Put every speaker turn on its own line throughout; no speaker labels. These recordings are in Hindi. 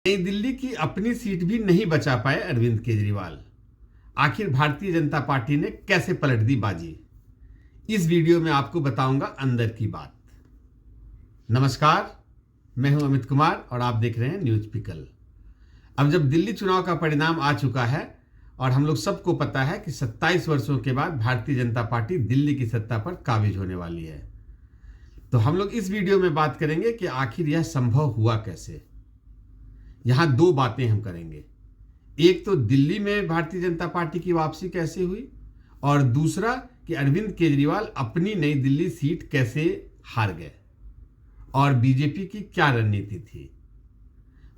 नई दिल्ली की अपनी सीट भी नहीं बचा पाए अरविंद केजरीवाल। आखिर भारतीय जनता पार्टी ने कैसे पलट दी बाजी, इस वीडियो में आपको बताऊंगा अंदर की बात। नमस्कार, मैं हूं अमित कुमार और आप देख रहे हैं न्यूज पिकल। अब जब दिल्ली चुनाव का परिणाम आ चुका है और हम लोग सबको पता है कि 27 वर्षों के बाद भारतीय जनता पार्टी दिल्ली की सत्ता पर काबिज होने वाली है, तो हम लोग इस वीडियो में बात करेंगे कि आखिर यह संभव हुआ कैसे। यहां दो बातें हम करेंगे, एक तो दिल्ली में भारतीय जनता पार्टी की वापसी कैसे हुई और दूसरा कि अरविंद केजरीवाल अपनी नई दिल्ली सीट कैसे हार गए और बीजेपी की क्या रणनीति थी।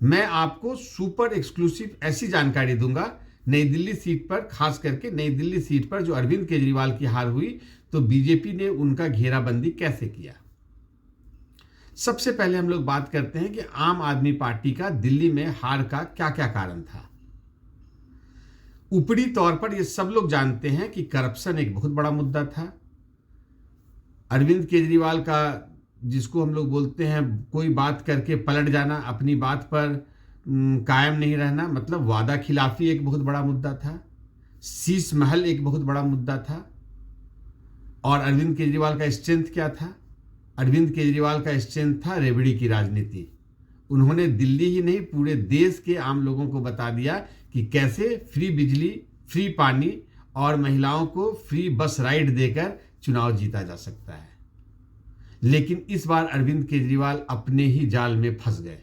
मैं आपको सुपर एक्सक्लूसिव ऐसी जानकारी दूंगा नई दिल्ली सीट पर, खास करके नई दिल्ली सीट पर जो अरविंद केजरीवाल की हार हुई तो बीजेपी ने उनका घेराबंदी कैसे किया। सबसे पहले हम लोग बात करते हैं कि आम आदमी पार्टी का दिल्ली में हार का क्या क्या कारण था। ऊपरी तौर पर ये सब लोग जानते हैं कि करप्शन एक बहुत बड़ा मुद्दा था। अरविंद केजरीवाल का, जिसको हम लोग बोलते हैं कोई बात करके पलट जाना, अपनी बात पर कायम नहीं रहना, मतलब वादा खिलाफी एक बहुत बड़ा मुद्दा था। शीश महल एक बहुत बड़ा मुद्दा था। और अरविंद केजरीवाल का स्ट्रेंथ क्या था? अरविंद केजरीवाल का स्ट्रेंथ था रेवड़ी की राजनीति। उन्होंने दिल्ली ही नहीं पूरे देश के आम लोगों को बता दिया कि कैसे फ्री बिजली, फ्री पानी और महिलाओं को फ्री बस राइड देकर चुनाव जीता जा सकता है। लेकिन इस बार अरविंद केजरीवाल अपने ही जाल में फंस गए।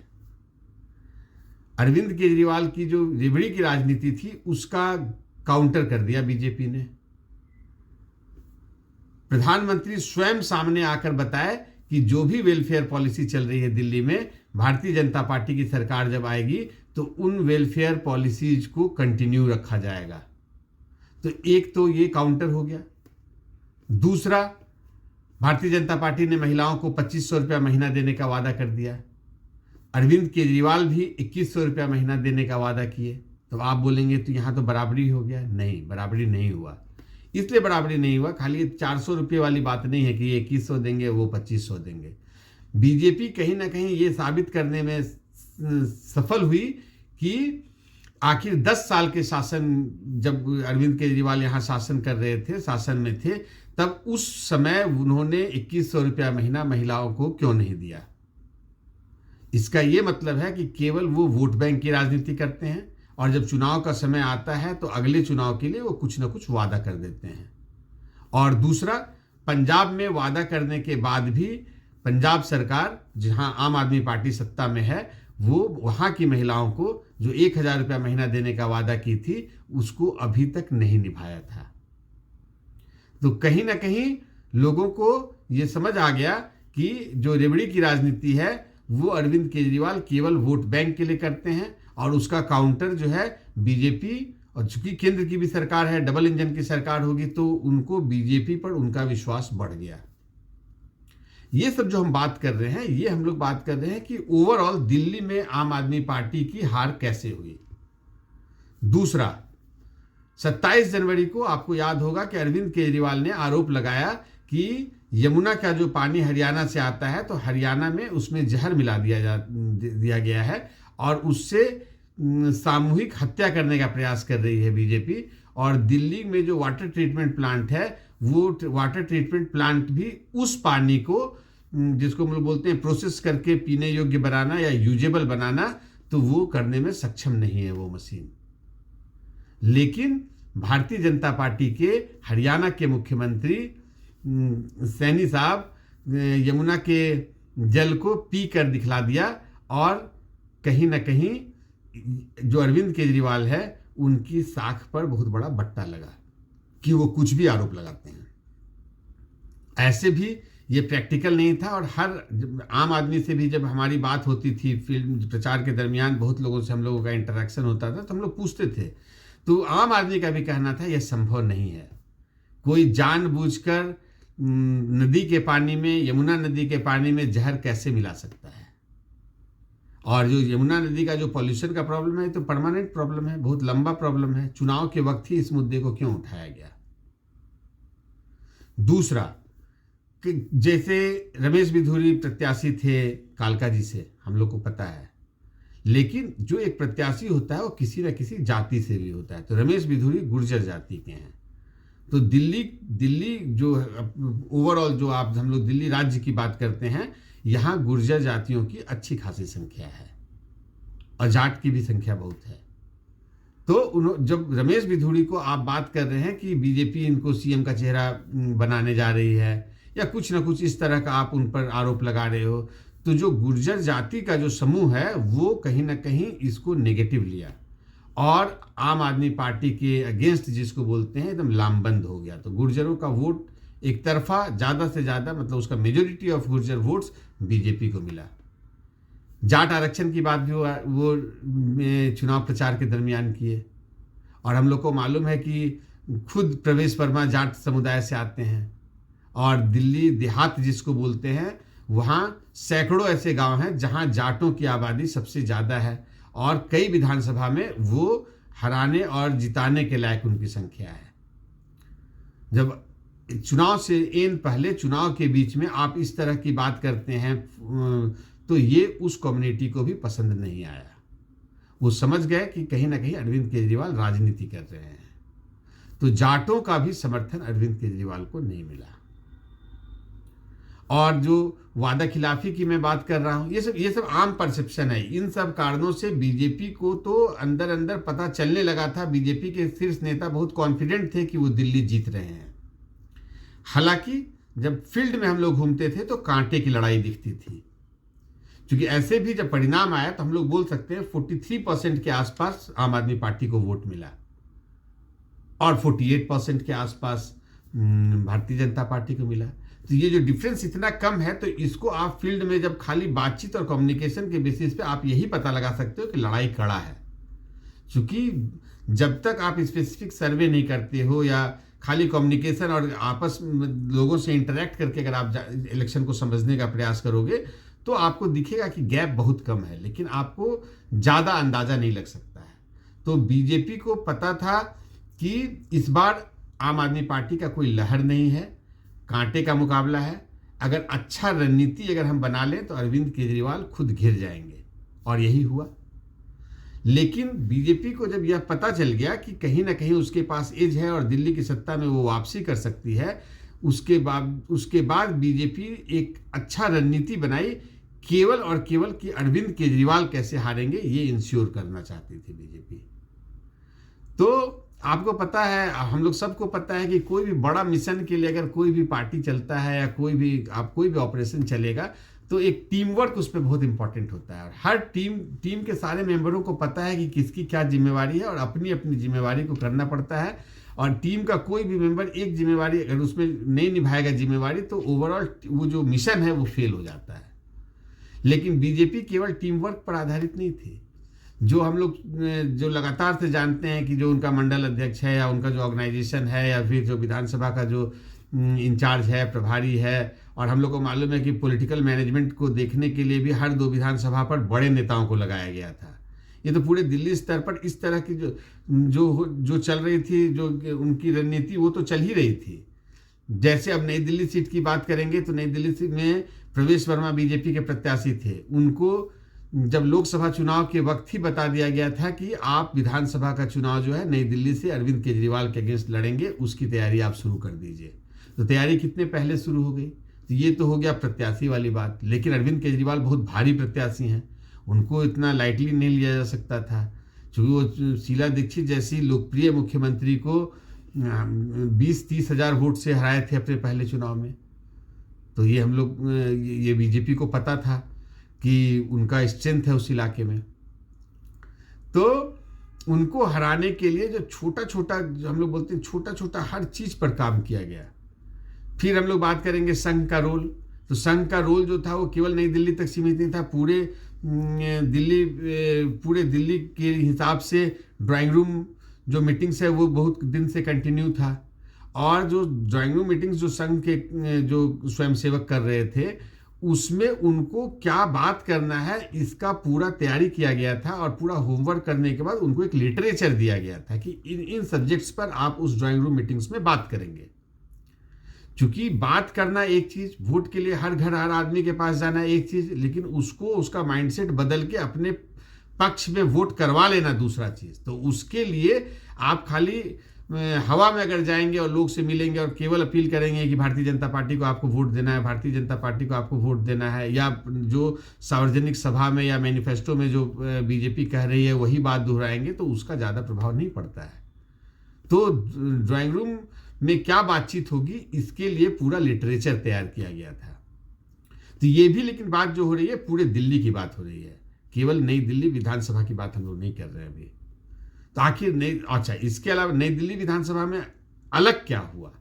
अरविंद केजरीवाल की जो रेवड़ी की राजनीति थी उसका काउंटर कर दिया बीजेपी ने। प्रधानमंत्री स्वयं सामने आकर बताए कि जो भी वेलफेयर पॉलिसी चल रही है दिल्ली में, भारतीय जनता पार्टी की सरकार जब आएगी तो उन वेलफेयर पॉलिसीज को कंटिन्यू रखा जाएगा। तो एक तो ये काउंटर हो गया। दूसरा, भारतीय जनता पार्टी ने महिलाओं को 2500 रुपया महीना देने का वादा कर दिया। अरविंद केजरीवाल भी 2100 रुपया महीना देने का वादा किए। तो आप बोलेंगे तो यहां तो बराबरी हो गया। नहीं, बराबरी नहीं हुआ। इसलिए बराबरी नहीं हुआ, खाली 400 रुपये वाली बात नहीं है कि ये 2100 देंगे वो 2500 देंगे। बीजेपी कहीं ना कहीं ये साबित करने में सफल हुई कि आखिर 10 साल के शासन, जब अरविंद केजरीवाल यहाँ शासन कर रहे थे, शासन में थे, तब उस समय उन्होंने 2100 रुपया महीना महिलाओं को क्यों नहीं दिया। इसका ये मतलब है कि केवल वो वोट बैंक की राजनीति करते हैं और जब चुनाव का समय आता है तो अगले चुनाव के लिए वो कुछ ना कुछ वादा कर देते हैं। और दूसरा, पंजाब में वादा करने के बाद भी पंजाब सरकार, जहां आम आदमी पार्टी सत्ता में है, वो वहां की महिलाओं को जो 1000 रुपया महीना देने का वादा की थी उसको अभी तक नहीं निभाया था। तो कहीं ना कहीं लोगों को ये समझ आ गया कि जो रेवड़ी की राजनीति है वो अरविंद केजरीवाल केवल वोट बैंक के लिए करते हैं और उसका काउंटर जो है बीजेपी, और चूंकि केंद्र की भी सरकार है, डबल इंजन की सरकार होगी, तो उनको बीजेपी पर उनका विश्वास बढ़ गया। ये सब जो हम बात कर रहे हैं, ये हम लोग बात कर रहे हैं कि ओवरऑल दिल्ली में आम आदमी पार्टी की हार कैसे हुई। दूसरा, 27 जनवरी को आपको याद होगा कि अरविंद केजरीवाल ने आरोप लगाया कि यमुना का जो पानी हरियाणा से आता है तो हरियाणा में उसमें जहर मिला दिया गया है और उससे सामूहिक हत्या करने का प्रयास कर रही है बीजेपी। और दिल्ली में जो वाटर ट्रीटमेंट प्लांट है, वो वाटर ट्रीटमेंट प्लांट भी उस पानी को, जिसको हम लोग बोलते हैं प्रोसेस करके पीने योग्य बनाना या यूजेबल बनाना, तो वो करने में सक्षम नहीं है वो मशीन। लेकिन भारतीय जनता पार्टी के हरियाणा के मुख्यमंत्री सैनी साहब यमुना के जल को पी कर दिखला दिया और कहीं ना कहीं जो अरविंद केजरीवाल है उनकी साख पर बहुत बड़ा बट्टा लगा कि वो कुछ भी आरोप लगाते हैं। ऐसे भी ये प्रैक्टिकल नहीं था। और हर आम आदमी से भी जब हमारी बात होती थी, फिल्म प्रचार के दरमियान बहुत लोगों से हम लोगों का इंटरेक्शन होता था, तो हम लोग पूछते थे, तो आम आदमी का भी कहना था यह संभव नहीं है। कोई जानबूझकर नदी के पानी में, यमुना नदी के पानी में जहर कैसे मिला सकता है। और जो यमुना नदी का जो पॉल्यूशन का प्रॉब्लम है तो परमानेंट प्रॉब्लम है, बहुत लंबा प्रॉब्लम है। चुनाव के वक्त ही इस मुद्दे को क्यों उठाया गया। दूसरा, कि जैसे रमेश बिधूरी प्रत्याशी थे कालका जी से, हम लोग को पता है, लेकिन जो एक प्रत्याशी होता है वो किसी न किसी जाति से भी होता है। तो रमेश बिधूरी गुर्जर जाति के हैं। तो दिल्ली जो ओवरऑल जो आप हम लोग दिल्ली राज्य की बात करते हैं, यहाँ गुर्जर जातियों की अच्छी खासी संख्या है और जाट की भी संख्या बहुत है। तो जब रमेश बिधूरी को आप बात कर रहे हैं कि बीजेपी इनको सीएम का चेहरा बनाने जा रही है या कुछ ना कुछ इस तरह का आप उन पर आरोप लगा रहे हो, तो जो गुर्जर जाति का जो समूह है वो कहीं ना कहीं इसको नेगेटिव लिया और आम आदमी पार्टी के अगेंस्ट, जिसको बोलते हैं, एकदम लामबंद हो गया। तो गुर्जरों का वोट एक तरफा ज़्यादा से ज़्यादा, मतलब उसका majority of Gurjar votes BJP को मिला। जाट आरक्षण की बात भी वो चुनाव प्रचार के दरमियान किए। और हम लोग को मालूम है कि खुद प्रवेश वर्मा जाट समुदाय से आते हैं और दिल्ली देहात जिसको बोलते हैं, वहाँ सैकड़ों ऐसे गांव हैं जहाँ जाटों की आबादी सबसे ज़्यादा है और कई विधानसभा में वो हराने और जिताने के लायक उनकी संख्या है। जब चुनाव से पहले चुनाव के बीच में आप इस तरह की बात करते हैं तो ये उस कम्युनिटी को भी पसंद नहीं आया। वो समझ गए कि कहीं ना कहीं अरविंद केजरीवाल राजनीति कर रहे हैं। तो जाटों का भी समर्थन अरविंद केजरीवाल को नहीं मिला। और जो वादा खिलाफी की मैं बात कर रहा हूं, ये सब आम परसेप्शन है। इन सब कारणों से बीजेपी को तो अंदर अंदर पता चलने लगा था, बीजेपी के शीर्ष नेता बहुत कॉन्फिडेंट थे कि वो दिल्ली जीत रहे हैं। हालांकि जब फील्ड में हम लोग घूमते थे तो कांटे की लड़ाई दिखती थी, क्योंकि ऐसे भी जब परिणाम आया तो हम लोग बोल सकते हैं 43% के आसपास आम आदमी पार्टी को वोट मिला और 48% के आसपास भारतीय जनता पार्टी को मिला। तो ये जो डिफरेंस इतना कम है, तो इसको आप फील्ड में जब खाली बातचीत और कम्युनिकेशन के बेसिस पे आप यही पता लगा सकते हो कि लड़ाई कड़ा है। क्योंकि जब तक आप स्पेसिफिक सर्वे नहीं करते हो या खाली कम्युनिकेशन और आपस में लोगों से इंटरेक्ट करके अगर आप इलेक्शन को समझने का प्रयास करोगे तो आपको दिखेगा कि गैप बहुत कम है, लेकिन आपको ज़्यादा अंदाज़ा नहीं लग सकता है। तो बीजेपी को पता था कि इस बार आम आदमी पार्टी का कोई लहर नहीं है, कांटे का मुकाबला है। अगर अच्छा रणनीति अगर हम बना लें तो अरविंद केजरीवाल खुद घिर जाएंगे, और यही हुआ। लेकिन बीजेपी को जब यह पता चल गया कि कहीं ना कहीं उसके पास एज है और दिल्ली की सत्ता में वो वापसी कर सकती है, उसके बाद बीजेपी एक अच्छा रणनीति बनाई, केवल और केवल कि अरविंद केजरीवाल कैसे हारेंगे ये इंश्योर करना चाहती थी बीजेपी। तो आपको पता है, हम लोग सबको पता है कि कोई भी बड़ा मिशन के लिए अगर कोई भी पार्टी चलता है या कोई भी ऑपरेशन चलेगा तो एक टीम वर्क उस पर बहुत इंपॉर्टेंट होता है। और हर टीम के सारे मेंबरों को पता है कि किसकी क्या जिम्मेवारी है और अपनी अपनी जिम्मेवारी को करना पड़ता है। और टीम का कोई भी मेंबर एक जिम्मेवारी अगर उसमें नहीं निभाएगा जिम्मेवारी, तो ओवरऑल वो जो मिशन है वो फेल हो जाता है। लेकिन बीजेपी केवल टीम वर्क पर आधारित नहीं थी। जो हम लोग जो लगातार से जानते हैं कि जो उनका मंडल अध्यक्ष है या उनका जो ऑर्गेनाइजेशन है या फिर जो विधानसभा का जो इंचार्ज है, प्रभारी है, और हम लोग को मालूम है कि पॉलिटिकल मैनेजमेंट को देखने के लिए भी हर 2 विधानसभा पर बड़े नेताओं को लगाया गया था। ये तो पूरे दिल्ली स्तर पर इस तरह की जो चल रही थी, जो उनकी रणनीति, वो तो चल ही रही थी। जैसे अब नई दिल्ली सीट की बात करेंगे तो नई दिल्ली में प्रवेश वर्मा बीजेपी के प्रत्याशी थे। उनको जब लोकसभा चुनाव के वक्त ही बता दिया गया था कि आप विधानसभा का चुनाव जो है नई दिल्ली से अरविंद केजरीवाल के अगेंस्ट लड़ेंगे, उसकी तैयारी आप शुरू कर दीजिए। तो तैयारी कितने पहले शुरू हो गई। तो ये तो हो गया प्रत्याशी वाली बात। लेकिन अरविंद केजरीवाल बहुत भारी प्रत्याशी हैं, उनको इतना लाइटली नहीं लिया जा सकता था, क्योंकि वो शीला दीक्षित जैसी लोकप्रिय मुख्यमंत्री को 20-30 हज़ार वोट से हराए थे अपने पहले चुनाव में। तो ये हम लोग ये बीजेपी को पता था कि उनका स्ट्रेंथ है उस इलाके में। तो उनको हराने के लिए जो छोटा छोटा, हम लोग बोलते हैं छोटा छोटा, हर चीज़ पर काम किया गया। फिर हम लोग बात करेंगे संघ का रोल। तो संघ का रोल जो था वो केवल नई दिल्ली तक सीमित नहीं था, पूरे दिल्ली के हिसाब से ड्राइंग रूम जो मीटिंग्स है वो बहुत दिन से कंटिन्यू था। और जो ड्राइंग रूम मीटिंग्स जो संघ के जो स्वयंसेवक कर रहे थे, उसमें उनको क्या बात करना है इसका पूरा तैयारी किया गया था। और पूरा होमवर्क करने के बाद उनको एक लिटरेचर दिया गया था कि इन सब्जेक्ट्स पर आप उस ड्राइंग रूम मीटिंग्स में बात करेंगे। क्योंकि बात करना एक चीज़, वोट के लिए हर घर हर आदमी के पास जाना एक चीज़, लेकिन उसको उसका माइंडसेट बदल के अपने पक्ष में वोट करवा लेना दूसरा चीज। तो उसके लिए आप खाली हवा में अगर जाएंगे और लोग से मिलेंगे और केवल अपील करेंगे कि भारतीय जनता पार्टी को आपको वोट देना है, भारतीय जनता पार्टी को आपको वोट देना है, या जो सार्वजनिक सभा में या मैनिफेस्टो में जो बीजेपी कह रही है वही बात दोहराएंगे, तो उसका ज़्यादा प्रभाव नहीं पड़ता है। तो ड्राइंग रूम में क्या बातचीत होगी, इसके लिए पूरा लिटरेचर तैयार किया गया था। तो ये भी, लेकिन बात जो हो रही है पूरे दिल्ली की बात हो रही है, केवल नई दिल्ली विधानसभा की बात हम लोग नहीं कर रहे हैं अभी। तो आखिर नई, अच्छा, इसके अलावा नई दिल्ली विधानसभा में अलग क्या हुआ,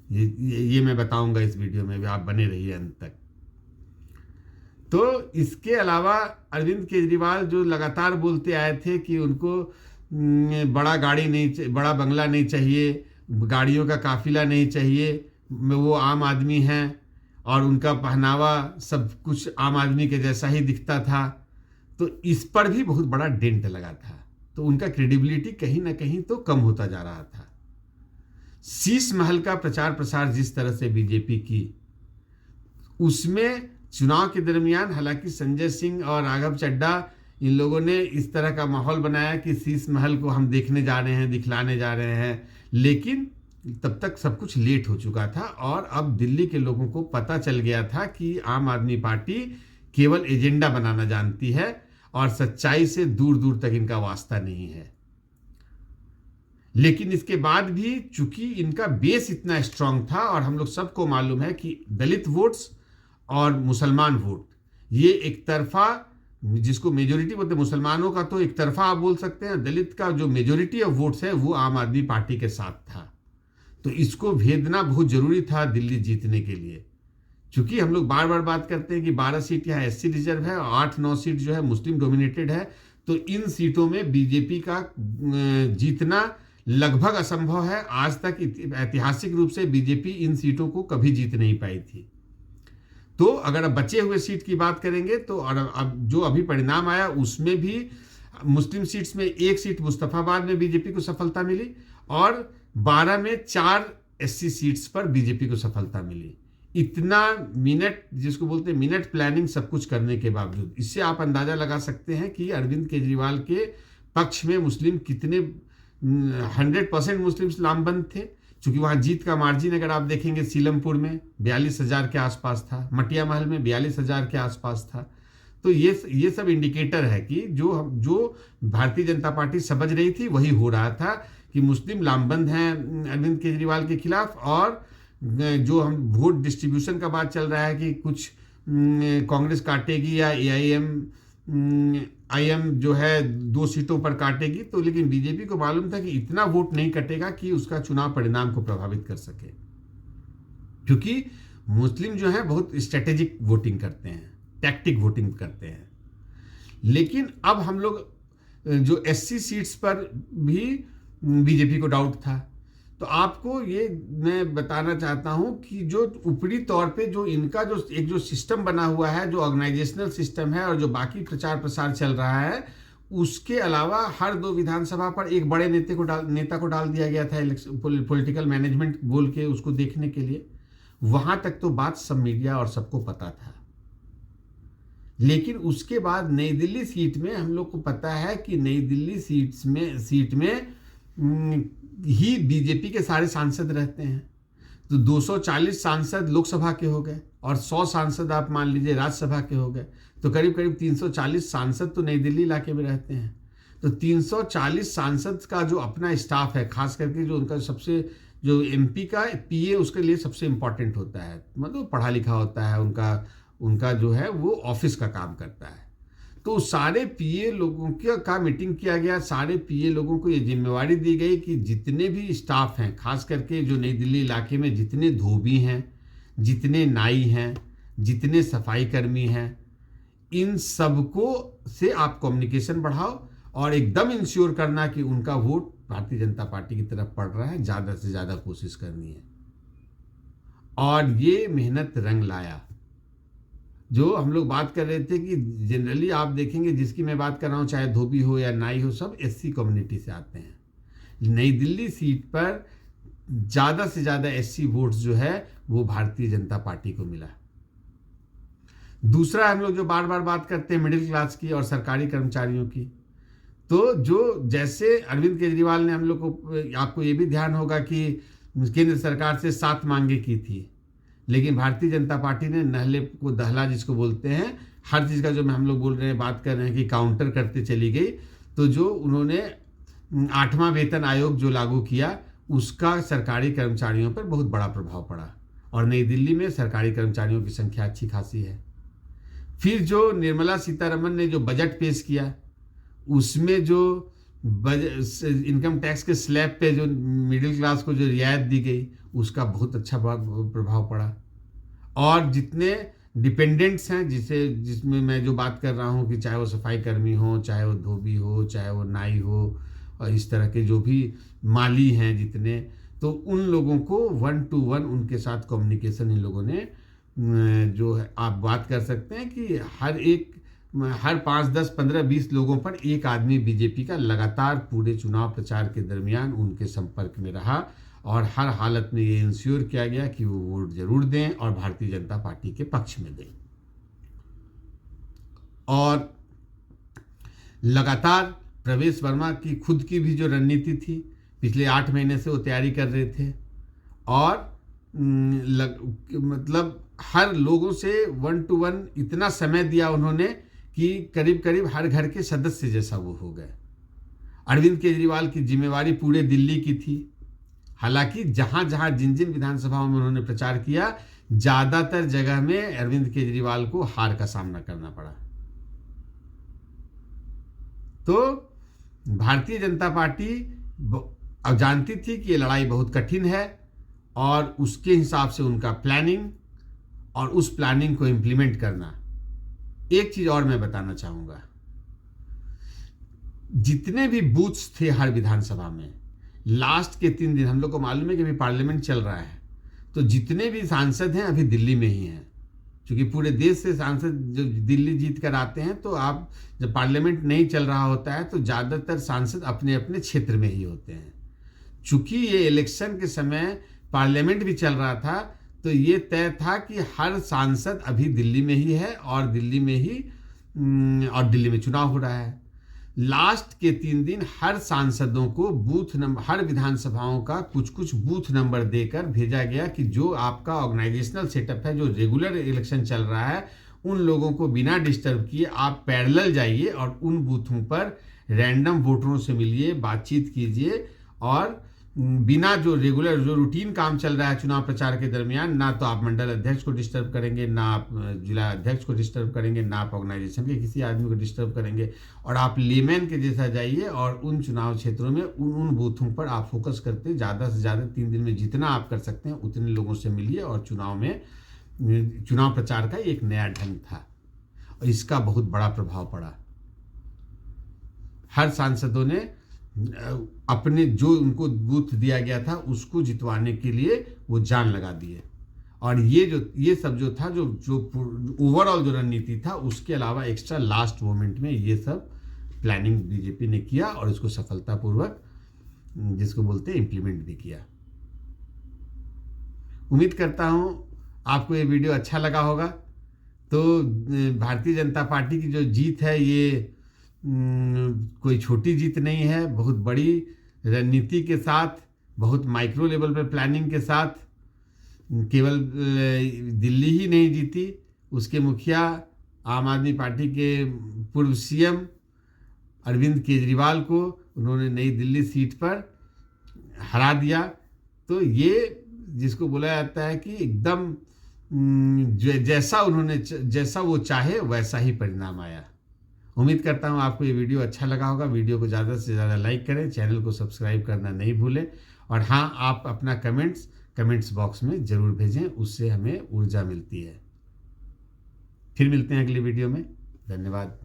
ये मैं बताऊंगा इस वीडियो में, आप बने रहिए अंत तक। तो इसके अलावा अरविंद केजरीवाल जो लगातार बोलते आए थे कि उनको बड़ा गाड़ी नहीं, बड़ा बंगला नहीं चाहिए, गाड़ियों का काफिला नहीं चाहिए, वो आम आदमी हैं और उनका पहनावा सब कुछ आम आदमी के जैसा ही दिखता था, तो इस पर भी बहुत बड़ा डेंट लगा था। तो उनका क्रेडिबिलिटी कहीं ना कहीं तो कम होता जा रहा था। शीश महल का प्रचार प्रसार जिस तरह से बीजेपी की, उसमें चुनाव के दरमियान हालांकि संजय सिंह और राघव चड्डा इन लोगों ने इस तरह का माहौल बनाया कि शीश महल को हम देखने जा रहे हैं, दिखलाने जा रहे हैं, लेकिन तब तक सब कुछ लेट हो चुका था और अब दिल्ली के लोगों को पता चल गया था कि आम आदमी पार्टी केवल एजेंडा बनाना जानती है और सच्चाई से दूर दूर तक इनका वास्ता नहीं है। लेकिन इसके बाद भी चूंकि इनका बेस इतना स्ट्रांग था, और हम लोग सबको मालूम है कि दलित वोट्स और मुसलमान वोट, ये एक तरफा, जिसको मेजोरिटी बोलते हैं, मुसलमानों का तो एक तरफा आप बोल सकते हैं, दलित का जो मेजोरिटी ऑफ वोट्स है वो आम आदमी पार्टी के साथ था। तो इसको भेदना बहुत जरूरी था दिल्ली जीतने के लिए। चूंकि हम लोग बार बार बात करते हैं कि 12 सीट यहाँ एससी रिजर्व है और 8-9 सीट जो है मुस्लिम डोमिनेटेड है, तो इन सीटों में बीजेपी का जीतना लगभग असंभव है। आज तक ऐतिहासिक रूप से बीजेपी इन सीटों को कभी जीत नहीं पाई थी। तो अगर अब बचे हुए सीट की बात करेंगे तो, और अब जो अभी परिणाम आया उसमें भी मुस्लिम सीट्स में 1 सीट मुस्तफाबाद में बीजेपी को सफलता मिली और 12 में 4 एससी सीट्स पर बीजेपी को सफलता मिली। इतना मिनट, जिसको बोलते हैं मिनट प्लानिंग, सब कुछ करने के बावजूद, इससे आप अंदाजा लगा सकते हैं कि अरविंद केजरीवाल के पक्ष में मुस्लिम कितने 100% मुस्लिम लामबंद थे। चूंकि वहां जीत का मार्जिन अगर आप देखेंगे, सीलमपुर में 42,000 के आसपास था, मटिया महल में 42,000 के आसपास था। तो ये सब इंडिकेटर है कि जो भारतीय जनता पार्टी समझ रही थी वही हो रहा था कि मुस्लिम लामबंद हैं अरविंद केजरीवाल के खिलाफ। और जो हम वोट डिस्ट्रीब्यूशन का बात चल रहा है कि कुछ कांग्रेस काटेगी या AIM जो है 2 सीटों पर काटेगी, तो लेकिन बीजेपी को मालूम था कि इतना वोट नहीं कटेगा कि उसका चुनाव परिणाम को प्रभावित कर सके, क्योंकि मुस्लिम जो है बहुत स्ट्रेटेजिक वोटिंग करते हैं, टैक्टिक वोटिंग करते हैं। लेकिन अब हम लोग जो एससी सीट्स पर भी बीजेपी को डाउट था। तो आपको ये मैं बताना चाहता हूं कि जो ऊपरी तौर पे जो इनका जो एक जो सिस्टम बना हुआ है, जो ऑर्गेनाइजेशनल सिस्टम है, और जो बाकी प्रचार प्रसार चल रहा है, उसके अलावा हर 2 विधानसभा पर एक बड़े नेता को डाल दिया गया था पॉलिटिकल मैनेजमेंट बोल के, उसको देखने के लिए। वहां तक तो बात सब मीडिया और सबको पता था। लेकिन उसके बाद नई दिल्ली सीट में हम लोग को पता है कि नई दिल्ली सीट में ही बीजेपी के सारे सांसद रहते हैं। तो 240 सांसद लोकसभा के हो गए और 100 सांसद आप मान लीजिए राज्यसभा के हो गए, तो करीब करीब 340 सांसद तो नई दिल्ली इलाके में रहते हैं। तो 340 सांसद का जो अपना स्टाफ है, खास करके जो उनका सबसे जो MP का PA उसके लिए सबसे इम्पोर्टेंट होता है, मतलब पढ़ा लिखा होता है, उनका जो है वो ऑफिस का काम करता है। तो सारे PA लोगों का मीटिंग किया गया। सारे PA लोगों को ये जिम्मेवारी दी गई कि जितने भी स्टाफ हैं, खास करके जो नई दिल्ली इलाके में जितने धोबी हैं, जितने नाई हैं, जितने सफाई कर्मी हैं, इन सबको से आप कम्युनिकेशन बढ़ाओ और एकदम इंश्योर करना कि उनका वोट भारतीय जनता पार्टी की तरफ पड़ रहा है, ज़्यादा से ज़्यादा कोशिश करनी है। और ये मेहनत रंग लाया। जो हम लोग बात कर रहे थे कि जनरली आप देखेंगे, जिसकी मैं बात कर रहा हूँ, चाहे धोबी हो या नाई हो, सब SC कम्युनिटी से आते हैं। नई दिल्ली सीट पर ज़्यादा से ज़्यादा SC वोट्स जो है वो भारतीय जनता पार्टी को मिला। दूसरा, हम लोग जो बार बार बात करते हैं मिडिल क्लास की और सरकारी कर्मचारियों की, तो जो जैसे अरविंद केजरीवाल ने हम लोग को, आपको ये भी ध्यान होगा कि केंद्र सरकार से 7 मांगे की थी, लेकिन भारतीय जनता पार्टी ने नहले को दहला जिसको बोलते हैं, हर चीज़ का जो हम लोग बोल रहे हैं, बात कर रहे हैं कि काउंटर करते चली गई। तो जो उन्होंने 8वां वेतन आयोग जो लागू किया, उसका सरकारी कर्मचारियों पर बहुत बड़ा प्रभाव पड़ा और नई दिल्ली में सरकारी कर्मचारियों की संख्या अच्छी खासी है। फिर जो निर्मला सीतारमन ने जो बजट पेश किया, उसमें जो इनकम टैक्स के स्लैब पे जो मिडिल क्लास को जो रियायत दी गई, उसका बहुत अच्छा प्रभाव पड़ा। और जितने डिपेंडेंट्स हैं, जिसमें मैं जो बात कर रहा हूँ कि चाहे वो सफाई कर्मी हो, चाहे वो धोबी हो, चाहे वो नाई हो, और इस तरह के जो भी माली हैं जितने, तो उन लोगों को 1 to 1 उनके साथ कम्युनिकेशन इन लोगों ने, जो है आप बात कर सकते हैं कि हर 5, 10, 15, 20 लोगों पर एक आदमी बीजेपी का लगातार पूरे चुनाव प्रचार के दरमियान उनके संपर्क में रहा और हर हालत में ये इंश्योर किया गया कि वो वोट जरूर दें और भारतीय जनता पार्टी के पक्ष में दें। और लगातार प्रवेश वर्मा की खुद की भी जो रणनीति थी, पिछले 8 महीने से वो तैयारी कर रहे थे और मतलब हर लोगों से 1 to 1 इतना समय दिया उन्होंने कि करीब करीब हर घर के सदस्य जैसा वो हो गए। अरविंद केजरीवाल की जिम्मेवारी पूरे दिल्ली की थी। हालांकि जहां जहां जिन जिन विधानसभाओं में उन्होंने प्रचार किया, ज्यादातर जगह में अरविंद केजरीवाल को हार का सामना करना पड़ा। तो भारतीय जनता पार्टी अब जानती थी कि ये लड़ाई बहुत कठिन है और उसके हिसाब से उनका प्लानिंग और उस प्लानिंग को इम्प्लीमेंट करना। एक चीज और मैं बताना चाहूंगा, जितने भी बूथ्स थे हर विधानसभा में, लास्ट के 3 दिन हम लोग को मालूम है कि अभी पार्लियामेंट चल रहा है, तो जितने भी सांसद हैं अभी दिल्ली में ही हैं, क्योंकि पूरे देश से सांसद जो दिल्ली जीत कर आते हैं, तो आप जब पार्लियामेंट नहीं चल रहा होता है तो ज़्यादातर सांसद अपने अपने क्षेत्र में ही होते हैं। चूंकि ये इलेक्शन के समय पार्लियामेंट भी चल रहा था, तो ये तय था कि हर सांसद अभी दिल्ली में ही है और दिल्ली में चुनाव हो रहा है। लास्ट के 3 दिन हर सांसदों को बूथ नंबर, हर विधानसभाओं का कुछ कुछ बूथ नंबर देकर भेजा गया कि जो आपका ऑर्गेनाइजेशनल सेटअप है, जो रेगुलर इलेक्शन चल रहा है, उन लोगों को बिना डिस्टर्ब किए आप पैरेलल जाइए और उन बूथों पर रैंडम वोटरों से मिलिए, बातचीत कीजिए और बिना जो रेगुलर जो रूटीन काम चल रहा है चुनाव प्रचार के दरमियान, ना तो आप मंडल अध्यक्ष को डिस्टर्ब करेंगे, ना आप जिला अध्यक्ष को डिस्टर्ब करेंगे, ना आप ऑर्गेनाइजेशन के किसी आदमी को डिस्टर्ब करेंगे, और आप लेमैन के जैसा जाइए और उन चुनाव क्षेत्रों में उन बूथों पर आप फोकस करते ज़्यादा से ज़्यादा 3 दिन में जितना आप कर सकते हैं उतने लोगों से मिलिए। और चुनाव प्रचार का एक नया ढंग था और इसका बहुत बड़ा प्रभाव पड़ा। हर सांसदों ने अपने जो उनको बूथ दिया गया था उसको जितवाने के लिए वो जान लगा दिए। और ये सब जो था, जो ओवरऑल जो रणनीति था, उसके अलावा एक्स्ट्रा लास्ट मोमेंट में ये सब प्लानिंग बीजेपी ने किया और इसको सफलतापूर्वक, जिसको बोलते हैं, इम्प्लीमेंट भी किया। उम्मीद करता हूं आपको ये वीडियो अच्छा लगा होगा। तो भारतीय जनता पार्टी की जो जीत है, ये कोई छोटी जीत नहीं है, बहुत बड़ी रणनीति के साथ, बहुत माइक्रो लेवल पर प्लानिंग के साथ केवल दिल्ली ही नहीं जीती, उसके मुखिया आम आदमी पार्टी के पूर्व सीएम अरविंद केजरीवाल को उन्होंने नई दिल्ली सीट पर हरा दिया। तो ये जिसको बोला जाता है कि एकदम जैसा वो चाहे वैसा ही परिणाम आया। उम्मीद करता हूँ आपको ये वीडियो अच्छा लगा होगा। वीडियो को ज़्यादा से ज़्यादा लाइक करें, चैनल को सब्सक्राइब करना नहीं भूलें, और हाँ, आप अपना कमेंट्स बॉक्स में ज़रूर भेजें, उससे हमें ऊर्जा मिलती है। फिर मिलते हैं अगली वीडियो में। धन्यवाद।